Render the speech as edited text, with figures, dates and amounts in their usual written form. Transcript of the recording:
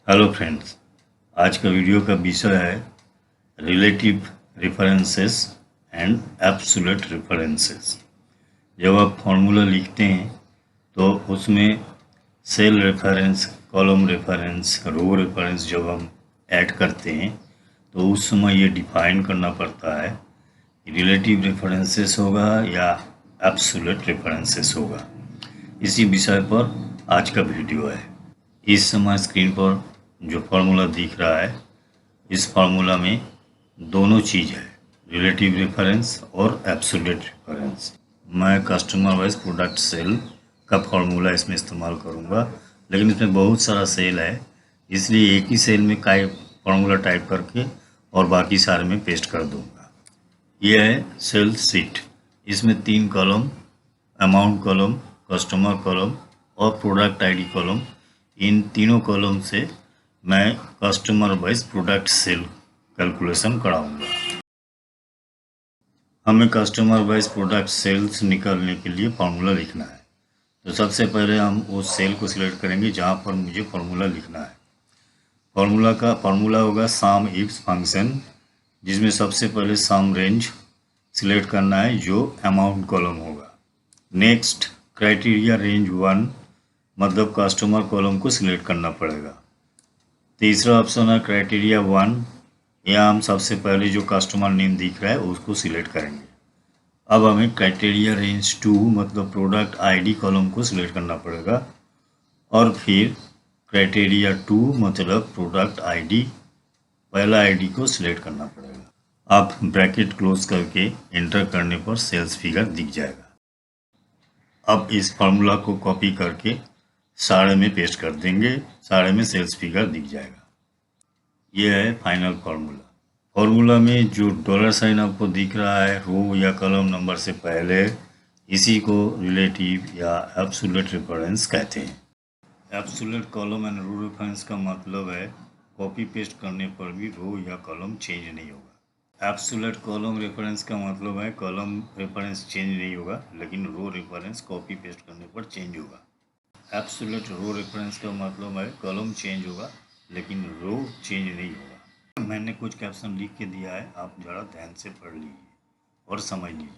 Hello friends, आज का video का विषय है relative references and absolute references. जब आप फॉर्मूला लिखते हैं तो उसमें सेल रेफरेंस, कॉलम रेफरेंस, रो रेफरेंस जब हम ऐड करते हैं तो उस समय ये डिफाइन करना पड़ता है रिलेटिव रेफरेंसेस होगा या एब्सोल्यूट रेफरेंसेस होगा। इसी विषय पर आज का वीडियो है। इस समय स्क्रीन पर जो फार्मूला दिख रहा है, इस फार्मूला में दोनों चीज़ है, रिलेटिव रेफरेंस और एब्सोल्यूट रेफरेंस। मैं कस्टमर वाइज प्रोडक्ट सेल का फार्मूला इसमें इस्तेमाल करूंगा, लेकिन इसमें बहुत सारा सेल है, इसलिए एक ही सेल में का फार्मूला टाइप करके और बाकी सारे में पेस्ट कर दूंगा। यह है सेल शीट। इसमें 3 column, amount column, customer column और प्रोडक्ट आईडी कॉलम, इन तीनों कॉलम से मैं customer wise product sale calculation कराऊंगा। हमें कस्टमर वाइज प्रोडक्ट सेल्स निकालने के लिए फार्मूला लिखना है। तो सबसे पहले हम उस सेल को सिलेक्ट करेंगे जहां पर मुझे फार्मूला लिखना है। फार्मूला होगा सम इफ फंक्शन, जिसमें सबसे पहले सम रेंज सिलेक्ट करना है जो अमाउंट कॉलम होगा। नेक्स्ट क्राइटेरिया रेंज 1, मतलब कस्टमर कॉलम को सिलेक्ट करना पड़ेगा। तीसरा ऑप्शन है क्राइटेरिया 1, यहाँ हम सबसे पहले जो कस्टमर नेम दिख रहा है उसको सिलेक्ट करेंगे। अब हमें क्राइटेरिया रेंज 2, मतलब प्रोडक्ट आईडी कॉलम को सिलेक्ट करना पड़ेगा और फिर क्राइटेरिया 2, मतलब प्रोडक्ट आईडी, पहला आईडी को सिलेक्ट करना पड़ेगा। आप ब्रैकेट क्लोज करके एंटर करने पर सेल्स फिगर दिख जाएगा। अब इस फार्मूला को कॉपी करके सारे में पेस्ट कर देंगे, सारे में सेल्स फिगर दिख जाएगा। ये है फाइनल फार्मूला में जो डॉलर साइन आपको दिख रहा है रो या कॉलम नंबर से पहले, इसी को रिलेटिव या एब्सोल्यूट रेफरेंस कहते हैं। Absolute column and row reference का मतलब है कॉपी पेस्ट करने पर भी रो या कॉलम चेंज नहीं होगा। एब्सोल्यूट कॉलम रेफरेंस का मतलब है कॉलम रेफरेंस चेंज नहीं होगा, लेकिन रो रेफरेंस कॉपी पेस्ट करने पर चेंज होगा। एब्सोल्यूट रो रेफरेंस का मतलब है कॉलम चेंज होगा लेकिन रो चेंज नहीं होगा। मैंने कुछ कैप्शन लिख के दिया है, आप ज़रा ध्यान से पढ़ लीजिए और समझ लीजिए।